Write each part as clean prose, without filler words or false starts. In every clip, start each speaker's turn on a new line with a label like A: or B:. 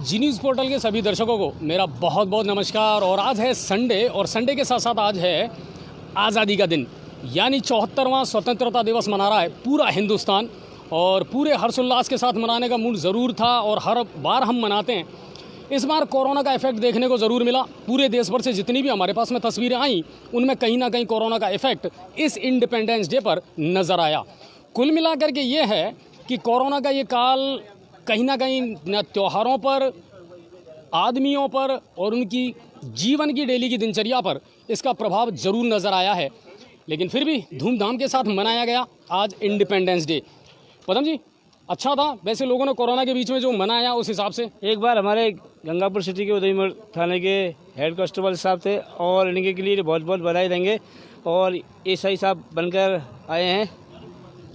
A: जी news portal के सभी दर्शकों को मेरा बहुत बहुत नमस्कार। और आज है संडे, और संडे के साथ साथ आज है आज़ादी का दिन, यानी 74वां स्वतंत्रता दिवस मना रहा है पूरा हिंदुस्तान। और पूरे हर्षोल्लास के साथ मनाने का मूड ज़रूर था, और हर बार हम मनाते हैं। इस बार कोरोना का इफेक्ट देखने को ज़रूर मिला। पूरे देश भर से जितनी भी हमारे पास में तस्वीरें आई, उनमें कहीं ना कहीं कोरोना का इफेक्ट इस इंडिपेंडेंस डे पर नज़र आया। कुल मिलाकर के ये है कि कोरोना का ये काल कहीं ना कहीं न त्योहारों पर, आदमियों पर और उनकी जीवन की डेली की दिनचर्या पर इसका प्रभाव ज़रूर नज़र आया है। लेकिन फिर भी धूमधाम के साथ मनाया गया आज इंडिपेंडेंस डे। पदम जी, अच्छा था वैसे लोगों ने कोरोना के बीच में जो मनाया उस हिसाब से।
B: एक बार हमारे गंगापुर सिटी के उदयपुर थाने के हेड कांस्टेबल साहब थे, और इनके के लिए बहुत बहुत बधाई देंगे। और एसआई साहब बनकर आए हैं।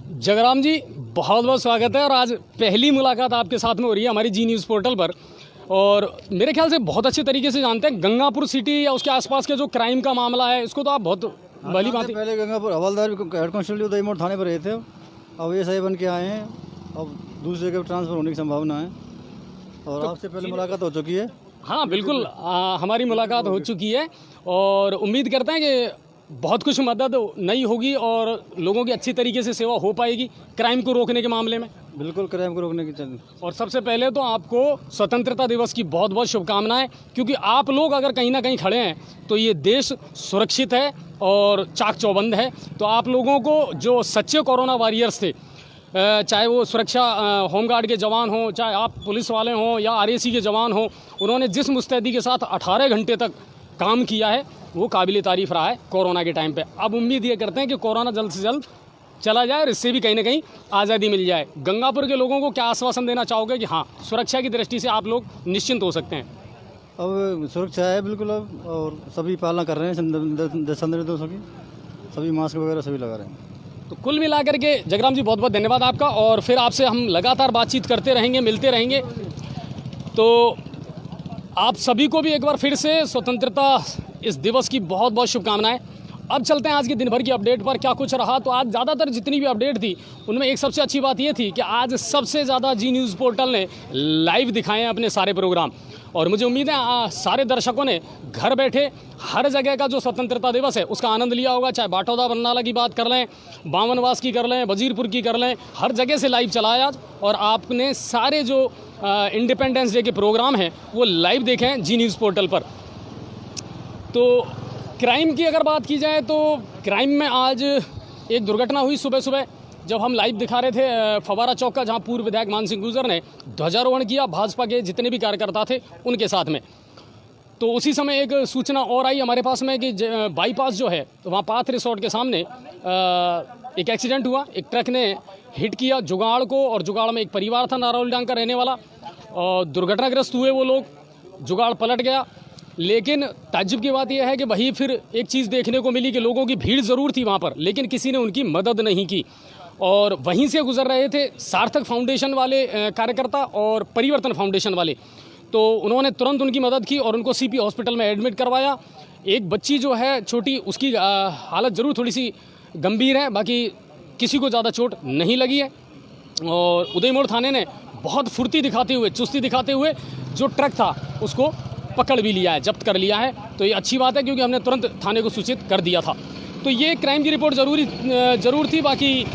A: जगराम जी, बहुत बहुत स्वागत है। और आज पहली मुलाकात आपके साथ में हो रही है हमारी जी न्यूज़ पोर्टल पर। और मेरे ख्याल से बहुत अच्छे तरीके से जानते हैं गंगापुर सिटी या उसके आसपास के जो क्राइम का मामला है, इसको तो आप बहुत भली बात।
C: पहले गंगापुर हवलदार हेड कांस्टेबल उदयपुर थाने पर रहे थे, अब एसआई बन के आए हैं। अब दूसरी जगह ट्रांसफ़र होने की संभावना है। और आपसे पहले मुलाकात हो चुकी है।
A: हाँ बिल्कुल, हमारी मुलाकात हो चुकी है, और उम्मीद करते हैं कि बहुत कुछ मदद नहीं होगी और लोगों की अच्छी तरीके से सेवा हो पाएगी क्राइम को रोकने के मामले में।
C: बिल्कुल, क्राइम को रोकने की चाहिए।
A: और सबसे पहले तो आपको स्वतंत्रता दिवस की बहुत बहुत शुभकामनाएं, क्योंकि आप लोग अगर कहीं ना कहीं खड़े हैं तो ये देश सुरक्षित है और चाक चौबंद है। तो आप लोगों को, जो सच्चे कोरोना वॉरियर्स थे, चाहे वो सुरक्षा होमगार्ड के जवान हों, चाहे आप पुलिस वाले हों या आरएसी के जवान हों, उन्होंने जिस मुस्तैदी के साथ 18 घंटे तक काम किया है वो काबिल तारीफ़ रहा है कोरोना के टाइम पे। अब उम्मीद ये करते हैं कि कोरोना जल्द से जल्द चला जाए और इससे भी कहीं ना कहीं आज़ादी मिल जाए। गंगापुर के लोगों को क्या आश्वासन देना चाहोगे कि हाँ, सुरक्षा की दृष्टि से आप लोग निश्चिंत हो सकते हैं?
C: अब सुरक्षा है बिल्कुल, अब और सभी पालना कर रहे हैं दिशा निर्देशों की, सभी मास्क वगैरह सभी लगा रहे हैं।
A: तो कुल मिलाकर के जगराम जी बहुत बहुत धन्यवाद आपका, और फिर आपसे हम लगातार बातचीत करते रहेंगे, मिलते रहेंगे। तो आप सभी को भी एक बार फिर से स्वतंत्रता इस दिवस की बहुत बहुत शुभकामनाएं। अब चलते हैं आज के दिन भर की अपडेट पर, क्या कुछ रहा। तो आज ज़्यादातर जितनी भी अपडेट थी उनमें एक सबसे अच्छी बात ये थी कि आज सबसे ज़्यादा जी न्यूज़ पोर्टल ने लाइव दिखाए हैं अपने सारे प्रोग्राम। और मुझे उम्मीद है सारे दर्शकों ने घर बैठे हर जगह का जो स्वतंत्रता दिवस है उसका आनंद लिया होगा। चाहे बाटौदा बरनाला की बात कर लें, बावनवास की कर लें, वजीरपुर की कर लें, हर जगह से लाइव चलाया आज। और आपने सारे जो इंडिपेंडेंस डे के प्रोग्राम हैं वो लाइव देखे हैं जी न्यूज़ पोर्टल पर। तो क्राइम की अगर बात की जाए तो क्राइम में आज एक दुर्घटना हुई सुबह सुबह, जब हम लाइव दिखा रहे थे फवारा चौक का, जहां पूर्व विधायक मान सिंह गुर्जर ने ध्वजारोहण किया भाजपा के जितने भी कार्यकर्ता थे उनके साथ में। तो उसी समय एक सूचना और आई हमारे पास में कि बाईपास जो है तो वहाँ पाथ रिसोर्ट के सामने एक एक्सीडेंट हुआ। एक ट्रक ने हिट किया जुगाड़ को, और जुगाड़ में एक परिवार था नारौल डांग का रहने वाला, और दुर्घटनाग्रस्त हुए वो लोग। जुगाड़ पलट गया। लेकिन ताज्जुब की बात यह है कि वही फिर एक चीज़ देखने को मिली कि लोगों की भीड़ ज़रूर थी वहाँ पर, लेकिन किसी ने उनकी मदद नहीं की। और वहीं से गुजर रहे थे सार्थक फाउंडेशन वाले कार्यकर्ता और परिवर्तन फाउंडेशन वाले, तो उन्होंने तुरंत उनकी मदद की और उनको सीपी हॉस्पिटल में एडमिट करवाया। एक बच्ची जो है छोटी, उसकी हालत ज़रूर थोड़ी सी गंभीर है, बाकी किसी को ज़्यादा चोट नहीं लगी है। और उदयपुर थाने ने बहुत फुर्ती दिखाते हुए, चुस्ती दिखाते हुए जो ट्रक था उसको पकड़ भी लिया है, जब्त कर लिया है। तो ये अच्छी बात है, क्योंकि हमने तुरंत थाने को सूचित कर दिया था। तो ये क्राइम की रिपोर्ट ज़रूर थी, बाकी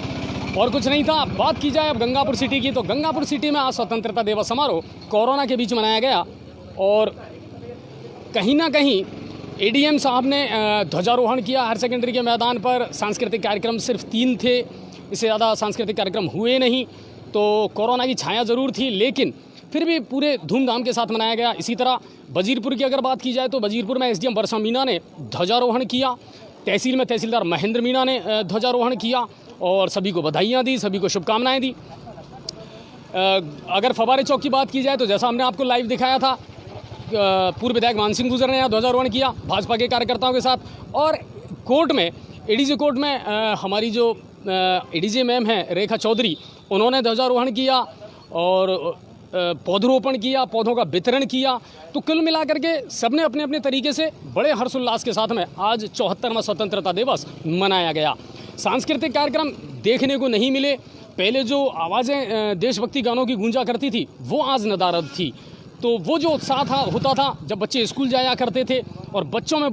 A: और कुछ नहीं था। बात की जाए अब गंगापुर सिटी की, तो गंगापुर सिटी में आज स्वतंत्रता दिवस समारोह कोरोना के बीच मनाया गया। और कहीं ना कहीं एडीएम साहब ने ध्वजारोहण किया हायर सेकेंडरी के मैदान पर। सांस्कृतिक कार्यक्रम सिर्फ 3 थे, इससे ज़्यादा सांस्कृतिक कार्यक्रम हुए नहीं। तो कोरोना की छाया ज़रूर थी, लेकिन फिर भी पूरे धूमधाम के साथ मनाया गया। इसी तरह वजीरपुर की अगर बात की जाए तो वजीरपुर में एसडीएम वर्षा मीणा ने ध्वजारोहण किया। तहसील में तहसीलदार महेंद्र मीणा ने ध्वजारोहण किया और सभी को बधाइयाँ दी, सभी को शुभकामनाएं दी। अगर फवारे चौक की बात की जाए तो जैसा हमने आपको लाइव दिखाया था, पूर्व विधायक मान सिंह गुर्जर ने यहाँ ध्वजारोहण किया भाजपा के कार्यकर्ताओं के साथ। और कोर्ट में, एडीजे कोर्ट में हमारी जो एडीजे मैम हैं रेखा चौधरी, उन्होंने ध्वजारोहण किया और पौधरोपण किया, पौधों का वितरण किया। तो कुल मिलाकर के सबने अपने अपने तरीके से बड़े हर्षोल्लास के साथ में आज 74वां स्वतंत्रता दिवस मनाया गया। सांस्कृतिक कार्यक्रम देखने को नहीं मिले। पहले जो आवाज़ें देशभक्ति गानों की गूंजा करती थी वो आज नदारद थी। तो वो जो उत्साह था होता था जब बच्चे स्कूल जाया करते थे और बच्चों में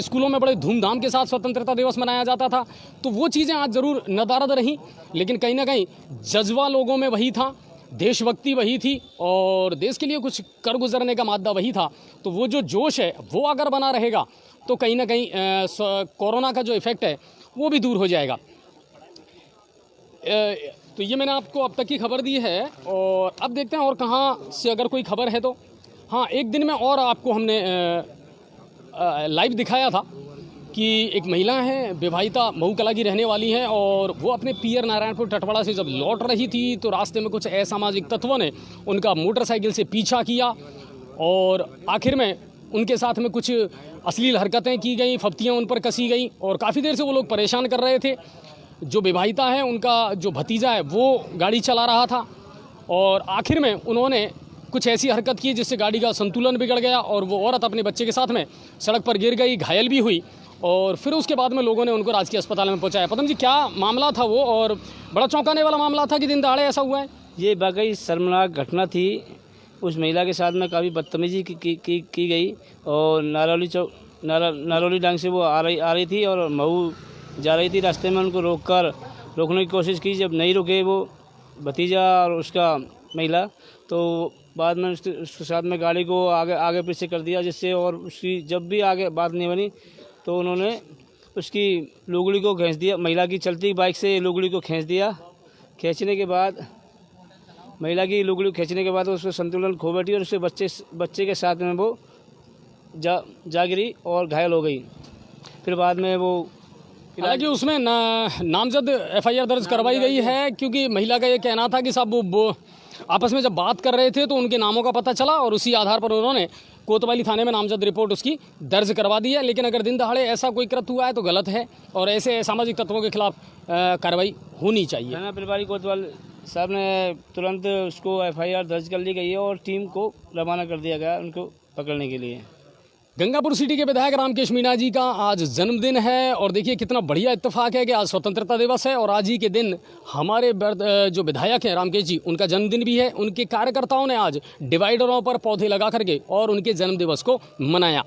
A: स्कूलों में बड़े धूमधाम के साथ स्वतंत्रता दिवस मनाया जाता था, तो वो चीज़ें आज ज़रूर नदारद रहीं, लेकिन कहीं ना कहीं जज्बा लोगों में वही था, देशभक्ति वही थी और देश के लिए कुछ कर गुजरने का मादा वही था। तो वो जो जोश है वो अगर बना रहेगा तो कहीं ना कहीं कोरोना का जो इफ़ेक्ट है वो भी दूर हो जाएगा। तो ये मैंने आपको अब तक की खबर दी है और अब देखते हैं और कहाँ से अगर कोई खबर है तो। हाँ, एक दिन में और आपको हमने लाइव दिखाया था कि एक महिला है, विवाहिता मऊ कला की रहने वाली है और वो अपने पियर नारायणपुर टटवाड़ा से जब लौट रही थी तो रास्ते में कुछ असामाजिक तत्वों ने उनका मोटरसाइकिल से पीछा किया और आखिर में उनके साथ में कुछ अश्लील हरकतें की गई, फप्तियाँ उन पर कसी गई और काफ़ी देर से वो लोग परेशान कर रहे थे। जो विवाहिता है उनका जो भतीजा है वो गाड़ी चला रहा था और आखिर में उन्होंने कुछ ऐसी हरकत की जिससे गाड़ी का संतुलन बिगड़ गया और वो औरत अपने बच्चे के साथ में सड़क पर गिर गई, घायल भी हुई और फिर उसके बाद में लोगों ने उनको राजकीय अस्पताल में पहुंचाया। पदम जी, क्या मामला था वो और बड़ा चौंकाने वाला मामला था कि दिन दहाड़े ऐसा हुआ है?
B: ये वाकई शर्मनाक घटना थी। उस महिला के साथ में काफ़ी बदतमीजी की गई और नारौली डांग से वो आ रही थी और मऊ जा रही थी। रास्ते में उनको रोकने की कोशिश की, जब नहीं रुके वो भतीजा और उसका महिला, तो बाद में उसके साथ में गाड़ी को आगे पीछे कर दिया, जिससे और उसकी जब भी आगे बात नहीं बनी तो उन्होंने उसकी लुगड़ी को खींच दिया, महिला की चलती बाइक से लुगड़ी को खींच दिया। महिला की लुगड़ी खींचने के बाद उसका संतुलन खो बैठी और उसके बच्चे के साथ में वो जा गिरी और घायल हो गई। फिर बाद में वो
A: हालांकि उसमें नामजद एफआईआर दर्ज करवाई गई है, क्योंकि महिला का ये कहना था कि साहब वो आपस में जब बात कर रहे थे तो उनके नामों का पता चला और उसी आधार पर उन्होंने कोतवाली थाने में नामजद रिपोर्ट उसकी दर्ज करवा दी है। लेकिन अगर दिन दहाड़े ऐसा कोई कृत्य हुआ है तो गलत है और ऐसे सामाजिक तत्वों के खिलाफ कार्रवाई होनी चाहिए।
B: थाना प्रभारी कोतवाल साहब ने तुरंत उसको एफआईआर दर्ज कर ली गई है और टीम को रवाना कर दिया गया उनको पकड़ने के लिए।
A: गंगापुर सिटी के विधायक रामकेश मीणा जी का आज जन्मदिन है और देखिए कितना बढ़िया इत्तेफाक है कि आज स्वतंत्रता दिवस है और आज ही के दिन हमारे जो विधायक हैं रामकेश जी, उनका जन्मदिन भी है। उनके कार्यकर्ताओं ने आज डिवाइडरों पर पौधे लगा करके और उनके जन्मदिवस को मनाया।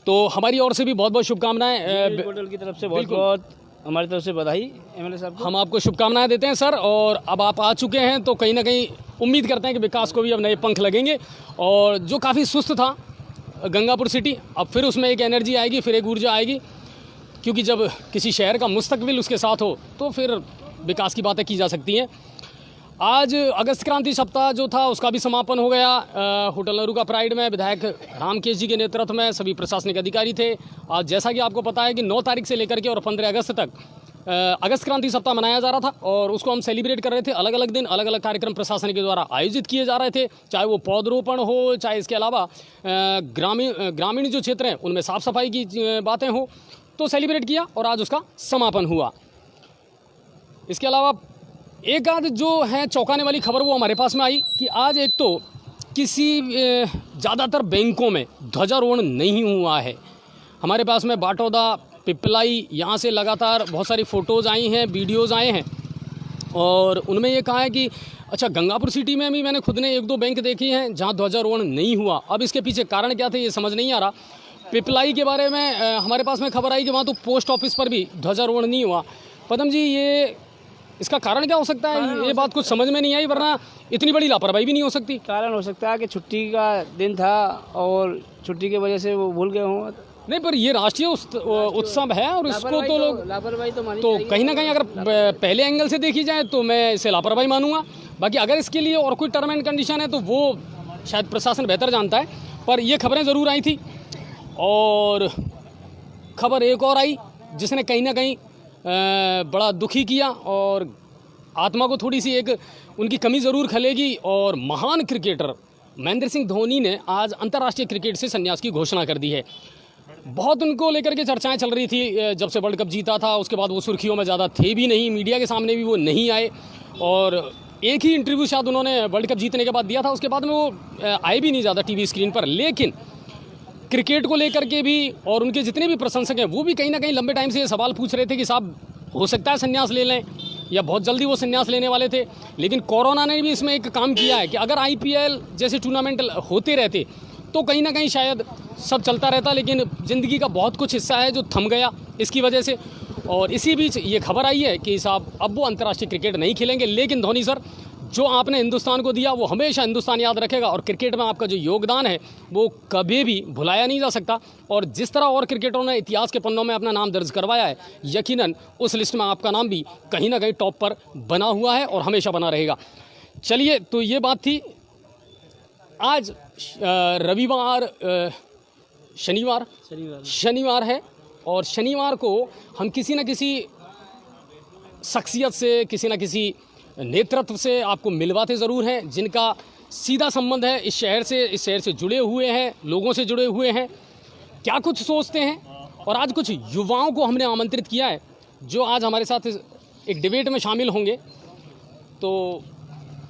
A: तो हमारी ओर से भी बहुत बहुत शुभकामनाएं,
B: होटल की तरफ से बहुत बहुत हमारी तरफ से बधाई एमएलए साहब को।
A: हम आपको शुभकामनाएं देते हैं सर। और अब आप आ चुके हैं तो कहीं ना कहीं उम्मीद करते हैं कि विकास को भी अब नए पंख लगेंगे और जो काफ़ी सुस्त था गंगापुर सिटी, अब फिर उसमें एक एनर्जी आएगी, फिर एक ऊर्जा आएगी, क्योंकि जब किसी शहर का मुस्तकबिल उसके साथ हो तो फिर विकास की बातें की जा सकती हैं। आज अगस्त क्रांति सप्ताह जो था उसका भी समापन हो गया। होटल नेहरू का प्राइड में विधायक रामकेश जी के नेतृत्व में सभी प्रशासनिक अधिकारी थे। आज जैसा कि आपको पता है कि 9 तारीख से लेकर के और 15 अगस्त तक अगस्त क्रांति सप्ताह मनाया जा रहा था और उसको हम सेलिब्रेट कर रहे थे। अलग अलग दिन अलग अलग कार्यक्रम प्रशासन के द्वारा आयोजित किए जा रहे थे, चाहे वो पौधरोपण हो, चाहे इसके अलावा ग्रामीण जो क्षेत्र हैं उनमें साफ़ सफाई की बातें हो, तो सेलिब्रेट किया और आज उसका समापन हुआ। इसके अलावा एक आध जो है चौंकाने वाली खबर वो हमारे पास में आई कि आज एक तो किसी ज़्यादातर बैंकों में ध्वजारोहण नहीं हुआ है। हमारे पास में बाटौदा, पिपलाई, यहाँ से लगातार बहुत सारी फ़ोटोज़ आई हैं, वीडियोज़ आए हैं और उनमें ये कहा है कि अच्छा गंगापुर सिटी में भी मैंने खुद ने 1-2 बैंक देखी हैं जहाँ ध्वजारोहण नहीं हुआ। अब इसके पीछे कारण क्या थे ये समझ नहीं आ रहा। पिपलाई के बारे में हमारे पास में खबर आई कि वहाँ तो पोस्ट ऑफिस पर भी ध्वजारोहण नहीं हुआ। पदम जी, ये इसका कारण क्या हो सकता है? ये बात कुछ समझ में नहीं आई, वरना इतनी बड़ी लापरवाही भी नहीं हो सकती।
B: कारण हो सकता है कि छुट्टी का दिन था और छुट्टी की वजह से वो भूल गए हों।
A: नहीं, पर ये राष्ट्रीय उत्सव है और इसको तो लोग
B: लापरवाही तो
A: कहीं ना कहीं अगर पहले एंगल से देखी जाए तो मैं इसे लापरवाही मानूंगा। बाकी अगर इसके लिए और कोई टर्म एंड कंडीशन है तो वो शायद प्रशासन बेहतर जानता है, पर ये खबरें ज़रूर आई थी। और खबर एक और आई जिसने कहीं ना कहीं बड़ा दुखी किया और आत्मा को थोड़ी सी एक उनकी कमी ज़रूर खलेगी। और महान क्रिकेटर महेंद्र सिंह धोनी ने आज अंतर्राष्ट्रीय क्रिकेट से संन्यास की घोषणा कर दी है। बहुत उनको लेकर के चर्चाएं चल रही थी जब से वर्ल्ड कप जीता था, उसके बाद वो सुर्खियों में ज़्यादा थे भी नहीं, मीडिया के सामने भी वो नहीं आए और एक ही इंटरव्यू शायद उन्होंने वर्ल्ड कप जीतने के बाद दिया था, उसके बाद में वो आए भी नहीं ज़्यादा टीवी स्क्रीन पर। लेकिन क्रिकेट को लेकर के भी और उनके जितने भी प्रशंसक हैं वो भी कहीं ना कहीं लंबे टाइम से ये सवाल पूछ रहे थे कि साहब हो सकता है संन्यास ले लें। या बहुत जल्दी वो संन्यास लेने वाले थे, लेकिन कोरोना ने भी इसमें एक काम किया है कि अगर आईपीएल जैसे टूर्नामेंट होते रहते तो कहीं ना कहीं शायद सब चलता रहता, लेकिन ज़िंदगी का बहुत कुछ हिस्सा है जो थम गया इसकी वजह से। और इसी बीच ये खबर आई है कि साहब अब वो अंतर्राष्ट्रीय क्रिकेट नहीं खेलेंगे, लेकिन धोनी सर जो आपने हिंदुस्तान को दिया वो हमेशा हिंदुस्तान याद रखेगा, और क्रिकेट में आपका जो योगदान है वो कभी भी भुलाया नहीं जा सकता। और जिस तरह और क्रिकेटरों ने इतिहास के पन्नों में अपना नाम दर्ज करवाया है, यकीनन उस लिस्ट में आपका नाम भी कहीं ना कहीं टॉप पर बना हुआ है और हमेशा बना रहेगा। चलिए, तो ये बात थी। आज रविवार शनिवार है, और शनिवार को हम किसी न किसी शख्सियत से, किसी न किसी नेतृत्व से आपको मिलवाते ज़रूर हैं, जिनका सीधा संबंध है इस शहर से जुड़े हुए हैं, लोगों से जुड़े हुए हैं, क्या कुछ सोचते हैं। और आज कुछ युवाओं को हमने आमंत्रित किया है जो आज हमारे साथ एक डिबेट में शामिल होंगे। तो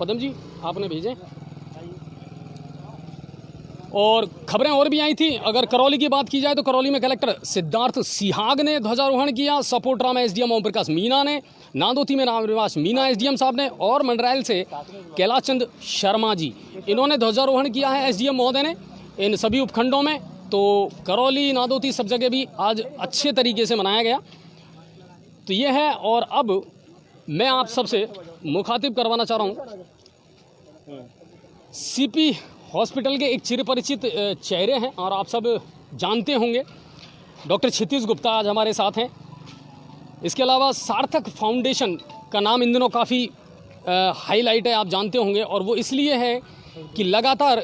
A: पदम जी आपने भेजे, और खबरें और भी आई थी। अगर करौली की बात की जाए तो करौली में कलेक्टर सिद्धार्थ सिहाग ने ध्वजारोहण किया, सपोटरा में एसडीएम ओम प्रकाश मीना ने, नांदोती में रामनिवास मीना एसडीएम साहब ने, और मंडरायल से कैलाश चंद शर्मा जी, इन्होंने ध्वजारोहण किया है एसडीएम महोदय ने इन सभी उपखंडों में। तो करौली, नांदोती सब जगह भी आज अच्छे तरीके से मनाया गया। तो ये है, और अब मैं आप सबसे मुखातिब करवाना चाह रहा हूँ सीपी हॉस्पिटल के एक चिरपरिचित चेहरे हैं, और आप सब जानते होंगे, डॉक्टर क्षितिज गुप्ता आज हमारे साथ हैं। इसके अलावा सार्थक फाउंडेशन का नाम इन दिनों काफ़ी हाईलाइट है, आप जानते होंगे, और वो इसलिए है कि लगातार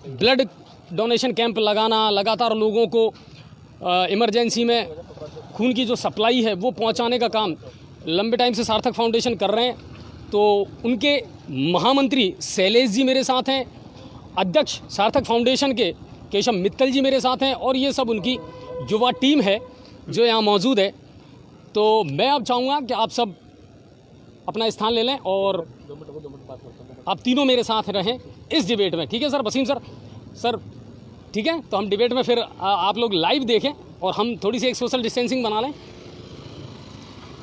A: ब्लड डोनेशन कैंप लगाना, लगातार लोगों को इमरजेंसी में खून की जो सप्लाई है वो पहुंचाने का काम लंबे टाइम से सार्थक फाउंडेशन कर रहे हैं। तो उनके महामंत्री शैलेश जी मेरे साथ हैं, अध्यक्ष सार्थक फाउंडेशन के केशव मित्तल जी मेरे साथ हैं, और ये सब उनकी युवा टीम है जो यहाँ मौजूद है। तो मैं अब चाहूँगा कि आप सब अपना स्थान ले लें और आप तीनों मेरे साथ रहें इस डिबेट में, ठीक है सर? वसीम सर ठीक है, तो हम डिबेट में फिर आप लोग लाइव देखें और हम थोड़ी सी एक सोशल डिस्टेंसिंग बना लें,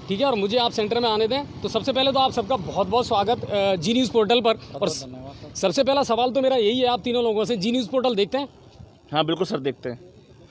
A: ठीक है? और मुझे आप सेंटर में आने दें। तो सबसे पहले तो आप सबका बहुत बहुत स्वागत जी न्यूज़ पोर्टल पर। और सबसे पहला सवाल तो मेरा यही है आप तीनों लोगों से, जी न्यूज़ पोर्टल देखते हैं?
D: हाँ बिल्कुल सर, देखते हैं।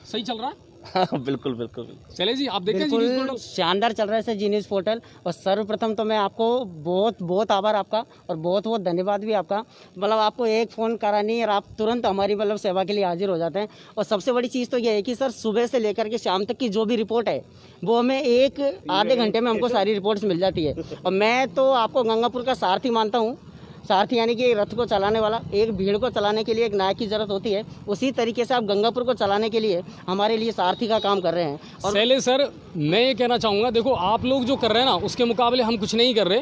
A: सही चल रहा है?
D: हाँ बिल्कुल बिल्कुल।
A: चले जी, आप देखते हैं जी न्यूज़ पोर्टल?
E: शानदार चल रहा है सर जी न्यूज़ पोर्टल। और सर्वप्रथम तो मैं आपको बहुत बहुत आभार आपका और बहुत बहुत धन्यवाद भी आपका। मतलब आपको एक फ़ोन करा नहीं और आप तुरंत हमारी मतलब सेवा के लिए हाजिर हो जाते हैं। और सबसे बड़ी चीज़ तो ये है कि सर सुबह से लेकर के शाम तक की जो भी रिपोर्ट है वो हमें एक आधे घंटे में हमको सारी रिपोर्ट्स मिल जाती है। और मैं तो आपको गंगापुर का सारथी मानता हूँ। सारथी यानी कि रथ को चलाने वाला, एक भीड़ को चलाने के लिए एक नायक की जरूरत होती है, उसी तरीके से आप गंगापुर को चलाने के लिए हमारे लिए सारथी का काम कर रहे हैं। और
A: शैलेश सर, मैं ये कहना चाहूँगा, देखो आप लोग जो कर रहे हैं ना उसके मुकाबले हम कुछ नहीं कर रहे।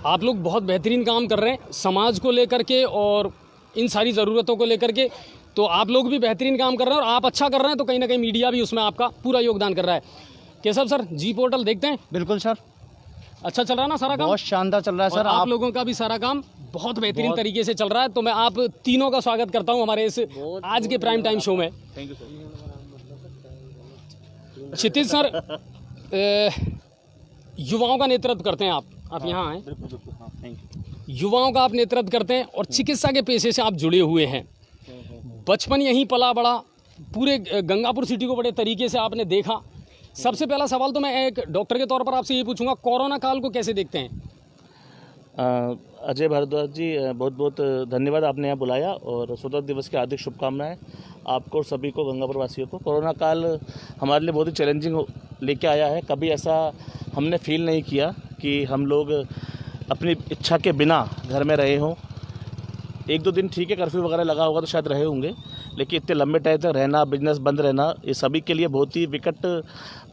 A: आप लोग बहुत बेहतरीन काम कर रहे हैं समाज को लेकर के और इन सारी ज़रूरतों को लेकर के। तो आप लोग भी बेहतरीन काम कर रहे हैं और आप अच्छा कर रहे हैं, तो कहीं ना कहीं मीडिया भी उसमें आपका पूरा योगदान कर रहा है। केशव सर, जी पोर्टल देखते हैं?
C: बिल्कुल सर,
A: अच्छा चल रहा है ना सारा काम?
C: बहुत शानदार चल रहा है सर।
A: आप लोगों का भी सारा काम बहुत बेहतरीन तरीके से चल रहा है। तो मैं आप तीनों का स्वागत करता हूं हमारे इस आज के प्राइम टाइम शो में।
D: Thank you sir.
A: Kshitij sir, युवाओं का नेतृत्व करते हैं आप यहाँ आए,
D: बिल्कुल बिल्कुल, हाँ थैंक यू।
A: युवाओं का आप नेतृत्व करते हैं और चिकित्सा के पेशे से आप जुड़े हुए हैं। बचपन यहीं पला बड़ा, पूरे गंगापुर सिटी को बड़े तरीके से आपने देखा। सबसे पहला सवाल तो मैं एक डॉक्टर के तौर पर आपसे ये पूछूंगा, कोरोना काल को कैसे देखते हैं?
D: अजय भारद्वाज जी, बहुत बहुत धन्यवाद, आपने यहाँ बुलाया और स्वतंत्रता दिवस की हार्दिक शुभकामनाएं आपको और सभी को, गंगापुर वासियों को। कोरोना काल हमारे लिए बहुत ही चैलेंजिंग लेके आया है। कभी ऐसा हमने फील नहीं किया कि हम लोग अपनी इच्छा के बिना घर में रहे हों। एक दो दिन ठीक है, कर्फ्यू वगैरह लगा होगा तो शायद रहे होंगे, लेकिन इतने लंबे टाइम तक रहना, बिजनेस बंद रहना, ये सभी के लिए बहुत ही विकट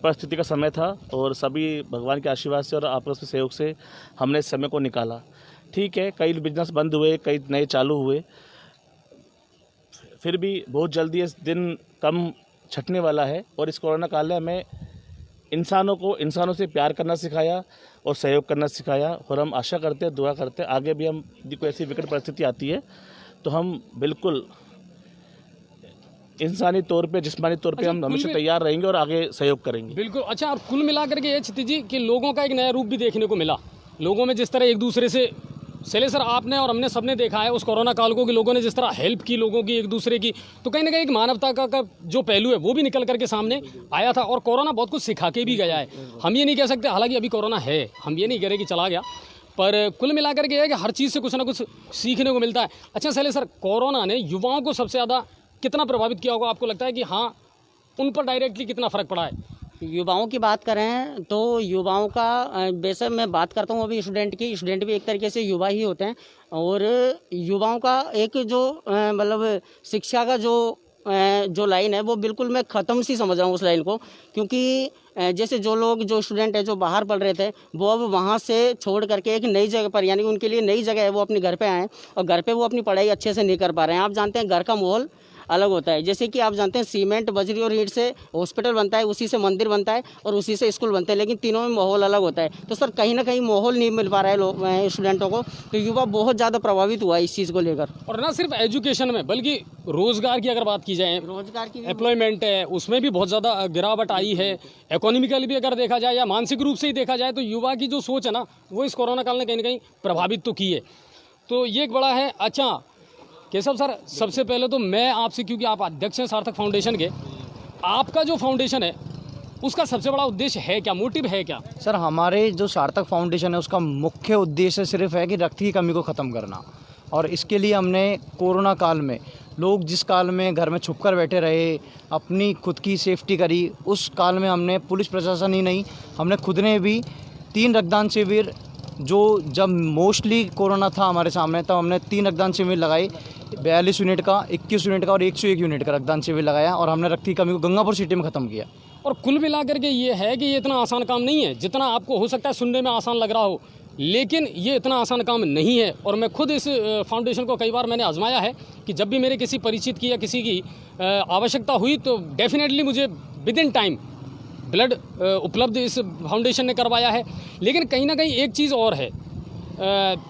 D: परिस्थिति का समय था। और सभी भगवान के आशीर्वाद से और आपस के सहयोग से हमने इस समय को निकाला। ठीक है, कई बिजनेस बंद हुए, कई नए चालू हुए, फिर भी बहुत जल्दी इस दिन कम छटने वाला है। और इस कोरोना काल ने हमें इंसानों से प्यार करना सिखाया और सहयोग करना सिखाया। और हम आशा करते हैं, दुआ करते हैं, आगे भी हम यदि कोई ऐसी विकट परिस्थिति आती है तो हम बिल्कुल इंसानी तौर पे, जिस्मानी तौर पे हम हमेशा तैयार रहेंगे और आगे सहयोग करेंगे।
A: बिल्कुल। अच्छा, और कुल मिलाकर के ये क्षितिज जी कि लोगों का एक नया रूप भी देखने को मिला। लोगों में जिस तरह एक दूसरे से, शैलेश सर आपने और हमने सबने देखा है उस कोरोना काल को कि लोगों ने जिस तरह हेल्प की लोगों की एक दूसरे की, तो कहीं ना कहीं एक मानवता का जो पहलू है वो भी निकल करके सामने आया था। और कोरोना बहुत कुछ सिखा के भी गया है। हम ये नहीं कह सकते, हालांकि अभी कोरोना है, हम ये नहीं कह रहे कि चला गया, पर कुल मिलाकर के है कि हर चीज़ से कुछ ना कुछ सीखने को मिलता है। अच्छा शैलेश सर, कोरोना ने युवाओं को सबसे ज़्यादा कितना प्रभावित किया होगा? आपको लगता है कि हाँ, उन पर डायरेक्टली कितना फ़र्क पड़ा है?
E: युवाओं की बात करें तो युवाओं का वैसे मैं बात करता हूँ अभी स्टूडेंट की, स्टूडेंट भी एक तरीके से युवा ही होते हैं। और युवाओं का एक जो मतलब शिक्षा का जो लाइन है वो बिल्कुल मैं ख़त्म सी समझ रहा हूँ उस लाइन को। क्योंकि जैसे जो स्टूडेंट है जो बाहर पढ़ रहे थे वो अब वहाँ से छोड़ करके एक नई जगह पर, यानी उनके लिए नई जगह है, वो अपने घर पे आए और घर पे वो अपनी पढ़ाई अच्छे से नहीं कर पा रहे हैं। आप जानते हैं घर का माहौल अलग होता है। जैसे कि आप जानते हैं सीमेंट, बजरी और ईंट से हॉस्पिटल बनता है, उसी से मंदिर बनता है और उसी से स्कूल बनते हैं, लेकिन तीनों में माहौल अलग होता है। तो सर कहीं ना कहीं माहौल नहीं मिल पा रहा है लोग स्टूडेंटों को, तो युवा बहुत ज़्यादा प्रभावित हुआ है इस चीज़ को लेकर।
A: और ना सिर्फ एजुकेशन में बल्कि रोज़गार की अगर बात की जाए,
E: रोजगार की
A: एम्प्लॉयमेंट है उसमें भी बहुत ज़्यादा गिरावट आई है। इकोनॉमिकली भी अगर देखा जाए या मानसिक रूप से ही देखा जाए तो युवा की जो सोच है ना वो इस कोरोना काल ने कहीं ना कहीं प्रभावित तो की है। तो ये एक बड़ा है। अच्छा केशव सर, सबसे पहले तो मैं आपसे, क्योंकि आप अध्यक्ष हैं सार्थक फाउंडेशन के, आपका जो फाउंडेशन है उसका सबसे बड़ा उद्देश्य है क्या, मोटिव है क्या?
F: सर हमारे जो सार्थक फाउंडेशन है उसका मुख्य उद्देश्य सिर्फ है कि रक्त की कमी को ख़त्म करना। और इसके लिए हमने कोरोना काल में लोग जिस काल में घर में छुपकर बैठे रहे, अपनी खुद की सेफ्टी करी, उस काल में हमने पुलिस प्रशासन ही नहीं, हमने खुद ने भी 3 रक्तदान शिविर, जो जब मोस्टली कोरोना था हमारे सामने तब हमने 3 रक्तदान शिविर लगाए, 42 यूनिट का, 21 यूनिट का और 101 यूनिट का रक्तदान शिविर लगाया और हमने रक्त की कमी को गंगापुर सिटी में ख़त्म किया।
A: और कुल मिलाकर के ये है कि ये इतना आसान काम नहीं है जितना आपको हो सकता है सुनने में आसान लग रहा हो, लेकिन ये इतना आसान काम नहीं है। और मैं खुद इस फाउंडेशन को कई बार मैंने आजमाया है कि जब भी मेरे किसी परिचित की या किसी की आवश्यकता हुई तो डेफिनेटली मुझे विद इन टाइम ब्लड उपलब्ध इस फाउंडेशन ने करवाया है। लेकिन कहीं ना कहीं एक चीज़ और है,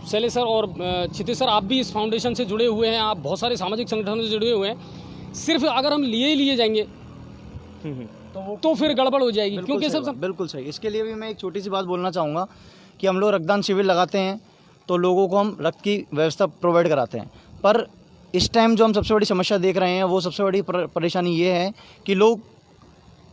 A: शैलेश सर और क्षितिज सर, आप भी इस फाउंडेशन से जुड़े हुए हैं, आप बहुत सारे सामाजिक संगठनों से जुड़े हुए हैं। सिर्फ अगर हम लिए जाएंगे तो फिर गड़बड़ हो जाएगी, क्योंकि सब
F: बिल्कुल सही। इसके लिए भी मैं एक छोटी सी बात बोलना चाहूँगा कि हम लोग रक्तदान शिविर लगाते हैं तो लोगों को हम रक्त की व्यवस्था प्रोवाइड कराते हैं, पर इस टाइम जो हम सबसे बड़ी समस्या देख रहे हैं वो सबसे बड़ी परेशानी ये है कि लोग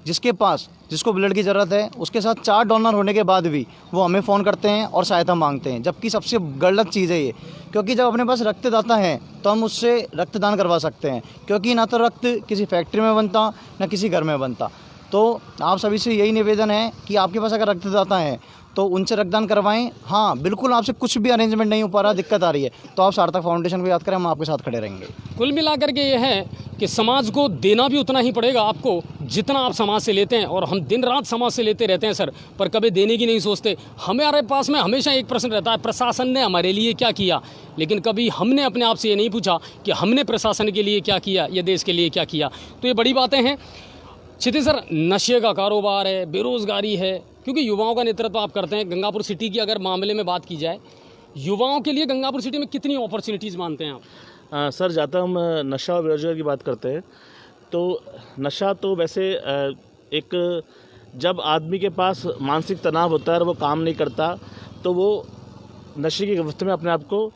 F: जिसको ब्लड की ज़रूरत है उसके साथ 4 डोनर होने के बाद भी वो हमें फ़ोन करते हैं और सहायता मांगते हैं, जबकि सबसे गलत चीज़ है ये। क्योंकि जब अपने पास रक्तदाता है तो हम उससे रक्तदान करवा सकते हैं, क्योंकि ना तो रक्त किसी फैक्ट्री में बनता ना किसी घर में बनता। तो आप सभी से यही निवेदन है कि आपके पास अगर रक्तदाता है तो उनसे रक्तदान करवाएं। हाँ बिल्कुल, आपसे कुछ भी अरेंजमेंट नहीं हो पा रहा, दिक्कत आ रही है तो आप सार्थक फाउंडेशन को याद करें, हम आपके साथ खड़े रहेंगे।
A: कुल मिलाकर के ये है कि समाज को देना भी उतना ही पड़ेगा आपको जितना आप समाज से लेते हैं। और हम दिन रात समाज से लेते रहते हैं सर, पर कभी देने की नहीं सोचते। हमारे पास में हमेशा एक प्रश्न रहता है, प्रशासन ने हमारे लिए क्या किया, लेकिन कभी हमने अपने आप से ये नहीं पूछा कि हमने प्रशासन के लिए क्या किया या देश के लिए क्या किया। तो ये बड़ी बातें हैं। क्षितिज सर, नशे का कारोबार है, बेरोज़गारी है, क्योंकि युवाओं का नेतृत्व आप करते हैं। गंगापुर सिटी की अगर मामले में बात की जाए, युवाओं के लिए गंगापुर सिटी में कितनी अपॉर्चुनिटीज़ मानते हैं आप?
D: सर, जहाँ तक हम नशा और बेरोजगारी की बात करते हैं तो नशा तो वैसे एक, जब आदमी के पास मानसिक तनाव होता है और वो काम नहीं करता तो वो नशे की अवस्था में अपने आप को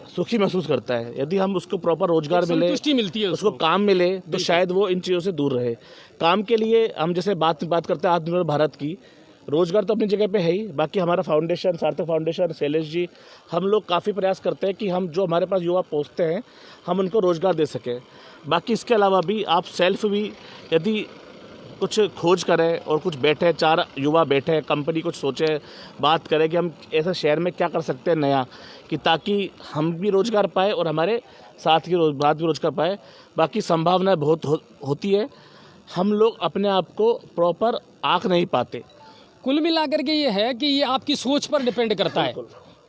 D: सुखी महसूस करता है। यदि हम उसको प्रॉपर रोजगार मिले,
A: संतुष्टि मिलती है
D: उसको काम मिले तो शायद वो इन चीज़ों से दूर रहे। काम के लिए हम जैसे बात करते हैं आत्मनिर्भर भारत की, रोजगार तो अपनी जगह पे है ही, बाकी हमारा फाउंडेशन सार्थक फाउंडेशन, शैलेश जी, हम लोग काफ़ी प्रयास करते हैं कि हम जो हमारे पास युवा पहुँचते हैं हम उनको रोज़गार दे सकें। बाकी इसके अलावा भी आप सेल्फ भी यदि कुछ खोज करें और कुछ बैठे 4 युवा बैठे, कंपनी कुछ सोचे, बात करें कि हम ऐसे शहर में क्या कर सकते हैं नया, कि ताकि हम भी रोज़गार पाए और हमारे साथ की बात भी रोज़गार पाए। बाकी संभावनाएं बहुत होती है, हम लोग अपने आप को प्रॉपर आँक नहीं पाते।
A: कुल मिलाकर के ये है कि ये आपकी सोच पर डिपेंड करता है।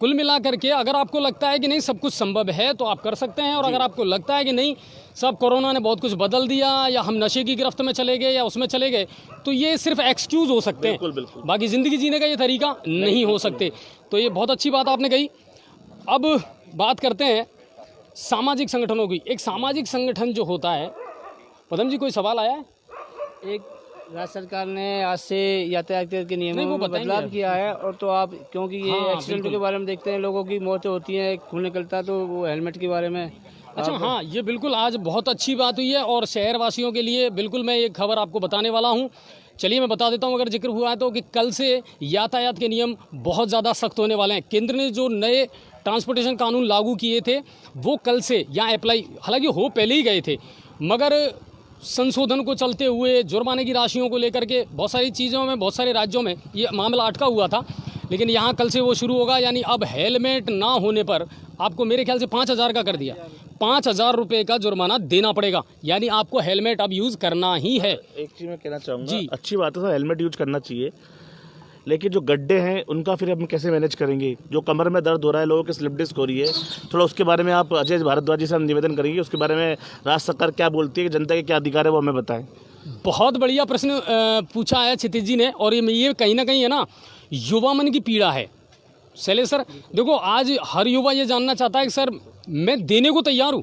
A: कुल मिलाकर के अगर आपको लगता है कि नहीं सब कुछ संभव है तो आप कर सकते हैं, और अगर आपको लगता है कि नहीं सब कोरोना ने बहुत कुछ बदल दिया या हम नशे की गिरफ्त में चले गए या उसमें चले गए, तो ये सिर्फ एक्सक्यूज़ हो सकते हैं,
D: बिल्कुल।
A: बाकी ज़िंदगी जीने का ये तरीका नहीं हो सकते। तो ये बहुत अच्छी बात आपने कही। अब बात करते हैं सामाजिक संगठनों की। एक सामाजिक संगठन जो होता है पदम जी कोई सवाल आया है?
B: एक राज्य सरकार ने आज से यातायात के
A: नहीं,
B: नियमों
A: वो
B: में
A: बताएंगे
B: बदलाव
A: आप।
B: किया है। और तो आप क्योंकि ये
A: हाँ,
B: एक्सीडेंटों
A: बिल्कुल।
B: के बारे में देखते हैं, लोगों की मौतें होती हैं, खून निकलता है, तो वो हेलमेट के बारे में
A: अच्छा हाँ, ये बिल्कुल आज बहुत अच्छी बात हुई है और शहरवासियों के लिए बिल्कुल मैं एक खबर आपको बताने वाला हूँ। चलिए मैं बता देता हूँ, अगर जिक्र हुआ है तो, कि कल से यातायात के नियम बहुत ज़्यादा सख्त होने वाले हैं। केंद्र ने जो नए ट्रांसपोर्टेशन कानून लागू किए थे वो कल से यहाँ अप्लाई, हालांकि हो पहले ही गए थे, मगर संशोधन को चलते हुए जुर्माने की राशियों को लेकर के बहुत सारी चीज़ों में, बहुत सारे राज्यों में ये मामला अटका हुआ था, लेकिन यहाँ कल से वो शुरू होगा। यानी अब हेलमेट ना होने पर आपको मेरे ख्याल से 5,000 का कर दिया, 5,000 रुपये का जुर्माना देना पड़ेगा। यानी आपको हेलमेट अब यूज़ करना ही है।
D: एक चीज़ मैं कहना चाहूँगा,
A: जी।
D: अच्छी बात है सर, हेलमेट यूज करना चाहिए, लेकिन जो गड्ढे हैं उनका फिर हम कैसे मैनेज करेंगे? जो कमर में दर्द हो रहा है, लोगों की स्लिप डिस्क हो रही है, थोड़ा उसके बारे में आप अजय भारद्वाज जी से हम निवेदन करेंगे, उसके बारे में राज्य सरकार क्या बोलती है, कि जनता के क्या अधिकार है वो हमें बताएं।
A: बहुत बढ़िया प्रश्न पूछा है क्षितिज जी ने, और ये कहीं ना कहीं है ना, युवा मन की पीड़ा है शैलेश सर। देखो आज हर युवा ये जानना चाहता है कि सर मैं देने को तैयार हूँ,